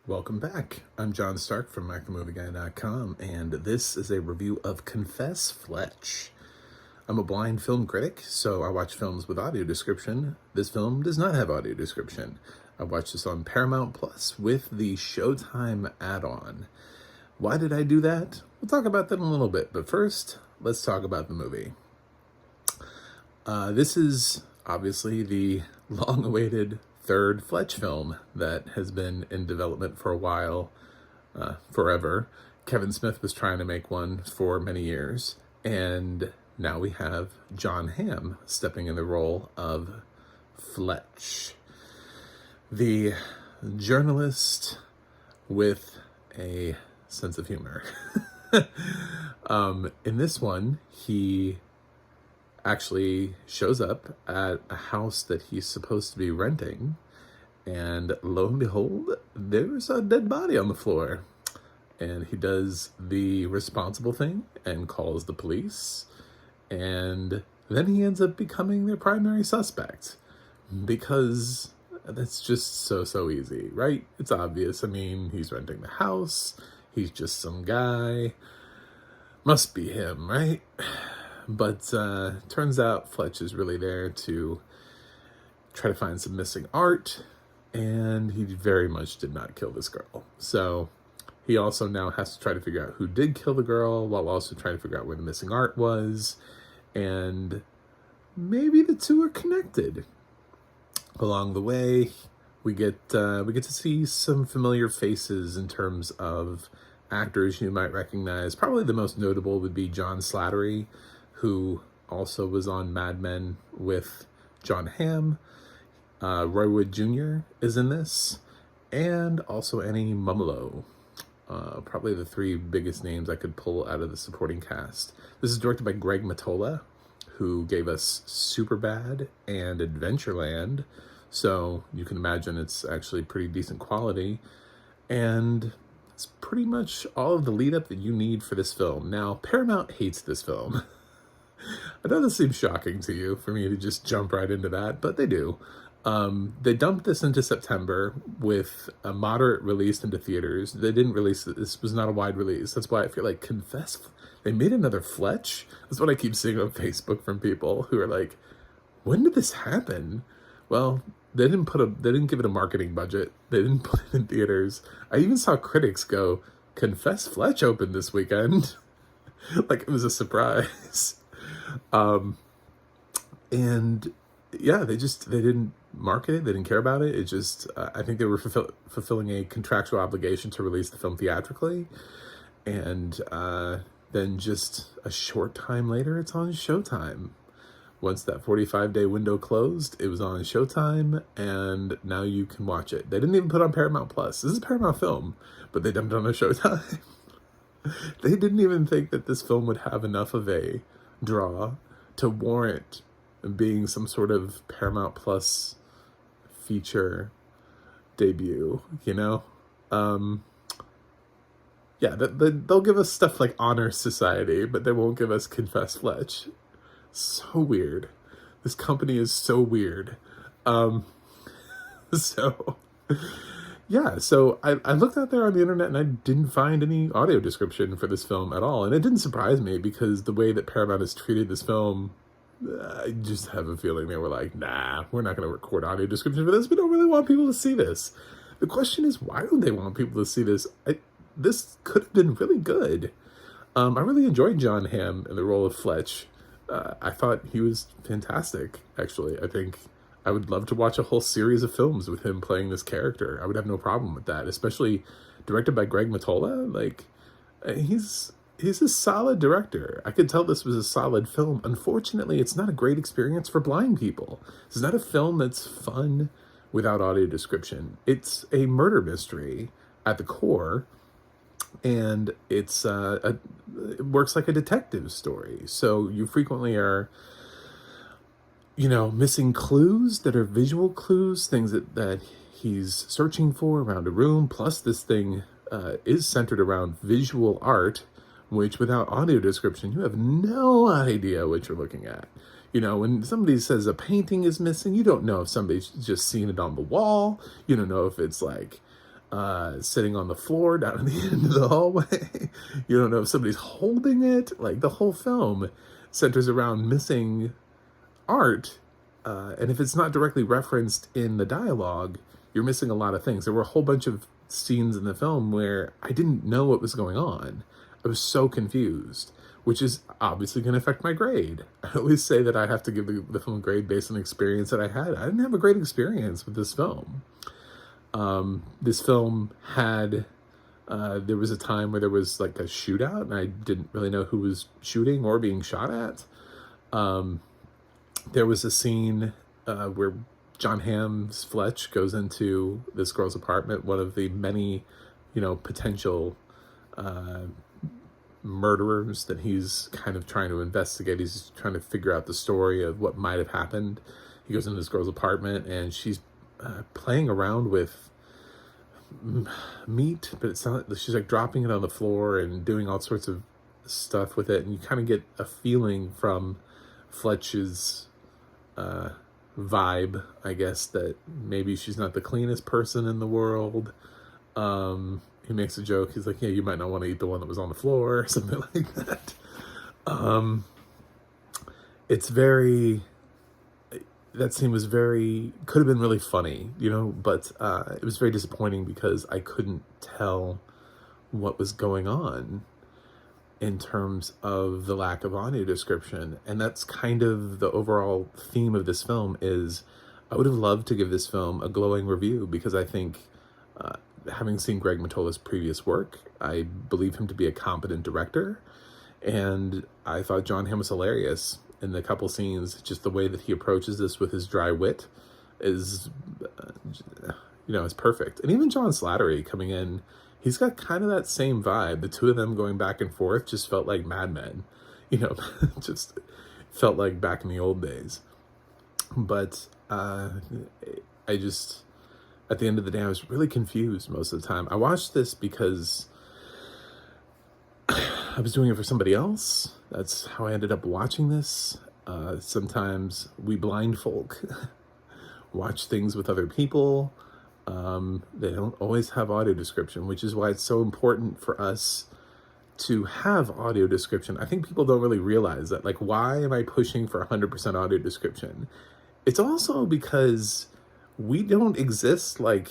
Welcome back. I'm John Stark from MacTheMovieGuy.com, and this is a review of Confess Fletch. I'm a blind film critic, so I watch films with audio description. This film does not have audio description. I watched this on Paramount Plus with the Showtime add-on. Why did I do that? We'll talk about that in a little bit, but first, let's talk about the movie. This is obviously the long-awaited third Fletch film that has been in development for a while, forever. Kevin Smith was trying to make one for many years, and now we have Jon Hamm stepping in the role of Fletch, the journalist with a sense of humor. In this one, he actually shows up at a house that he's supposed to be renting, and lo and behold, there's a dead body on the floor. And he does the responsible thing and calls the police, and then he ends up becoming their primary suspect, because that's just so easy, right? It's obvious. I mean, he's renting the house, he's just some guy, must be him, right? But turns out Fletch is really there to try to find some missing art, and he very much did not kill this girl. So he also now has to try to figure out who did kill the girl, while also trying to figure out where the missing art was, and maybe the two are connected. Along the way, we get to see some familiar faces in terms of actors you might recognize. Probably the most notable would be John Slattery, who also was on Mad Men with Jon Hamm. Roy Wood Jr. is in this, and also Annie Mumolo. Probably the three biggest names I could pull out of the supporting cast. This is directed by Greg Mottola, who gave us Superbad and Adventureland, so you can imagine it's actually pretty decent quality, and it's pretty much all of the lead up that you need for this film. Now, Paramount hates this film. I know this seems shocking to you, for me to just jump right into that, but they do. They dumped this into September with a moderate release into theaters. They didn't release it. This was not a wide release. That's why I feel like they made another Fletch. That's what I keep seeing on Facebook from people who are like, when did this happen? Well, they didn't give it a marketing budget. They didn't put it in theaters. I even saw critics go, Confess Fletch opened this weekend. Like it was a surprise. And yeah, they didn't market it. They didn't care about it. It just, I think they were fulfilling a contractual obligation to release the film theatrically. And then just a short time later, it's on Showtime. Once that 45-day window closed, it was on Showtime, and now you can watch it. They didn't even put on Paramount Plus. This is a Paramount film, but they dumped it on a Showtime. They didn't even think that this film would have enough of a draw to warrant being some sort of Paramount Plus feature debut, you know? Yeah, they'll give us stuff like Honor Society, but they won't give us Confess Fletch. So weird. This company is so weird. So I looked out there on the internet and I didn't find any audio description for this film at all. And it didn't surprise me, because the way that Paramount has treated this film, I just have a feeling they were like, nah, we're not going to record audio description for this. We don't really want people to see this. The question is, why don't they want people to see this? This could have been really good. I really enjoyed Jon Hamm in the role of Fletch. I thought he was fantastic, actually. I think I would love to watch a whole series of films with him playing this character. I would have no problem with that, especially directed by Greg Mottola. Like, he's a solid director. I could tell this was a solid film. Unfortunately, it's not a great experience for blind people. This is not a film that's fun without audio description. It's a murder mystery at the core, and it works like a detective story. So you frequently are, missing clues that are visual clues, things that he's searching for around a room. Plus, this thing is centered around visual art, which without audio description, you have no idea what you're looking at. When somebody says a painting is missing, you don't know if somebody's just seen it on the wall. You don't know if it's like sitting on the floor down at the end of the hallway. You don't know if somebody's holding it. Like, the whole film centers around missing art. And if it's not directly referenced in the dialogue, you're missing a lot of things. There were a whole bunch of scenes in the film where I didn't know what was going on. I was so confused, which is obviously going to affect my grade. I always say that I have to give the film a grade based on the experience that I had. I didn't have a great experience with this film. This film had, there was a time where there was like a shootout, and I didn't really know who was shooting or being shot at. There was a scene where John Hamm's Fletch goes into this girl's apartment, one of the many, potential murderers that he's kind of trying to investigate. He's trying to figure out the story of what might have happened. He goes into this girl's apartment, and she's playing around with meat, but it's not, she's like dropping it on the floor and doing all sorts of stuff with it. And you kind of get a feeling from Fletch's vibe, I guess, that maybe she's not the cleanest person in the world. He makes a joke. He's like, yeah, you might not want to eat the one that was on the floor, or something like that. It's very, that scene was very, could have been really funny, but it was very disappointing because I couldn't tell what was going on in terms of the lack of audio description. And that's kind of the overall theme of this film. Is I would have loved to give this film a glowing review, because I think, having seen Greg Mottola's previous work, I believe him to be a competent director, and I thought John Hamm was hilarious in the couple scenes. Just the way that he approaches this with his dry wit is, is perfect. And even John Slattery coming in, he's got kind of that same vibe. The two of them going back and forth just felt like Mad Men, just felt like back in the old days. But at the end of the day, I was really confused most of the time. I watched this because I was doing it for somebody else. That's how I ended up watching this. Sometimes we blind folk watch things with other people. They don't always have audio description, which is why it's so important for us to have audio description. I think people don't really realize that. Like, why am I pushing for 100% audio description? It's also because we don't exist like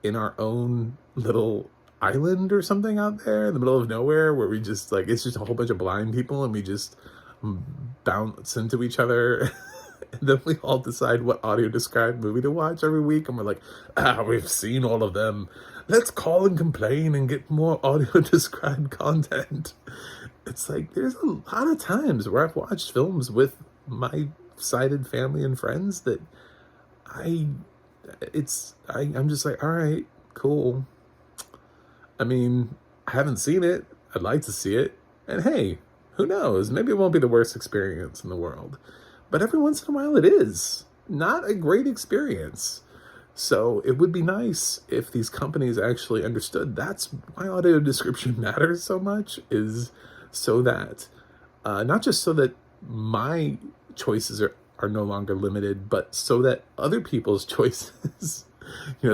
in our own little island or something out there in the middle of nowhere, where we just like, it's just a whole bunch of blind people and we just bounce into each other. And then we all decide what audio described movie to watch every week, and we're like, we've seen all of them, let's call and complain and get more audio described content. It's like, there's a lot of times where I've watched films with my sighted family and friends that I'm just like, all right, cool. I mean, I haven't seen it. I'd like to see it. And hey, who knows? Maybe it won't be the worst experience in the world. But every once in a while it is. Not a great experience. So it would be nice if these companies actually understood that's why audio description matters so much, is so that, not just so that my choices are no longer limited, but so that other people's choices,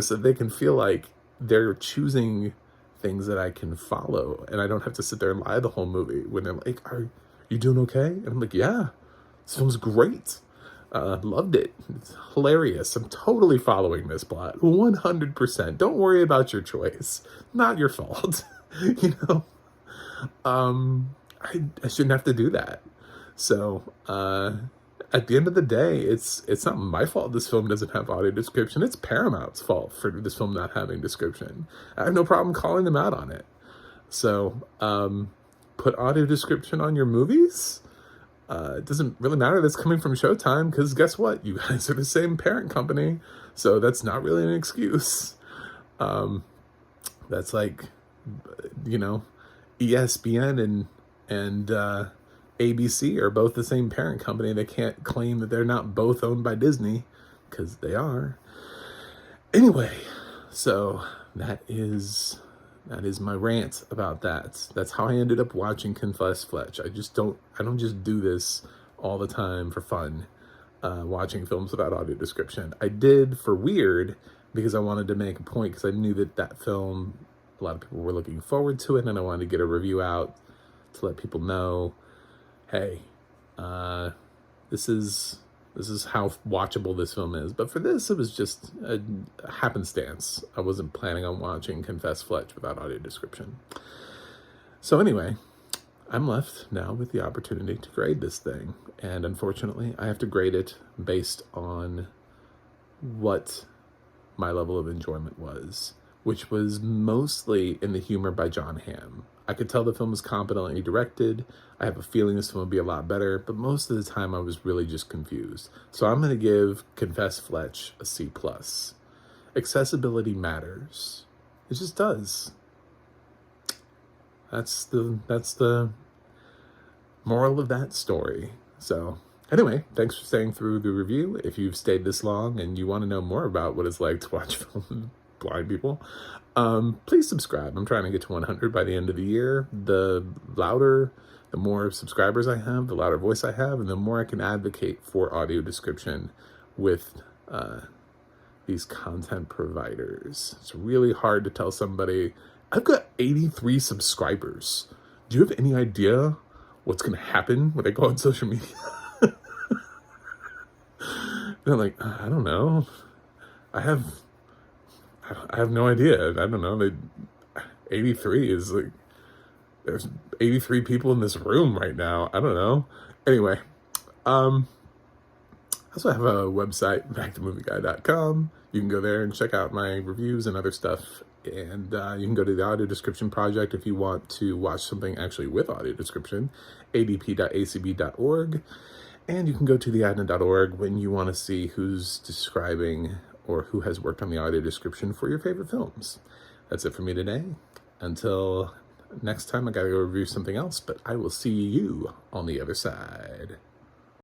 so they can feel like they're choosing things that I can follow, and I don't have to sit there and lie the whole movie when they're like, are you doing okay? And I'm like, yeah, this film's great. Loved it. It's hilarious. I'm totally following this plot 100%. Don't worry about your choice. Not your fault. I shouldn't have to do that. So, at the end of the day, it's not my fault this film doesn't have audio description. It's Paramount's fault for this film not having description. I have no problem calling them out on it. So, put audio description on your movies. It doesn't really matter that's coming from Showtime, because guess what? You guys are the same parent company. So that's not really an excuse. That's like, ESPN and ABC are both the same parent company. They can't claim that they're not both owned by Disney, because they are. Anyway, so that is my rant about that. That's how I ended up watching Confess Flecth. I don't just do this all the time for fun, watching films without audio description. I did for Weird, because I wanted to make a point, because I knew that film, a lot of people were looking forward to it, and I wanted to get a review out to let people know, hey, this is how watchable this film is. But for this, it was just a happenstance. I wasn't planning on watching Confess Flecth without audio description. So anyway, I'm left now with the opportunity to grade this thing. And unfortunately, I have to grade it based on what my level of enjoyment was, which was mostly in the humor by John Hamm. I could tell the film was competently directed. I have a feeling this film would be a lot better, but most of the time I was really just confused. So I'm going to give Confess Fletch a C+. Accessibility matters. It just does. That's the moral of that story. So anyway, thanks for staying through the review. If you've stayed this long and you want to know more about what it's like to watch film with blind people, please subscribe. I'm trying to get to 100 by the end of the year. The more subscribers I have, the louder voice I have, and the more I can advocate for audio description with these content providers. It's really hard to tell somebody, I've got 83 subscribers. Do you have any idea what's going to happen when I go on social media? They're like, I don't know. I have no idea. I don't know. 83 is like, there's 83 people in this room right now. I don't know. Anyway, I also have a website, backtomovieguy.com. You can go there and check out my reviews and other stuff. And you can go to the audio description project if you want to watch something actually with audio description, adp.acb.org. And you can go to theadna.org when you want to see who's describing or who has worked on the audio description for your favorite films. That's it for me today. Until next time, I gotta go review something else, but I will see you on the other side.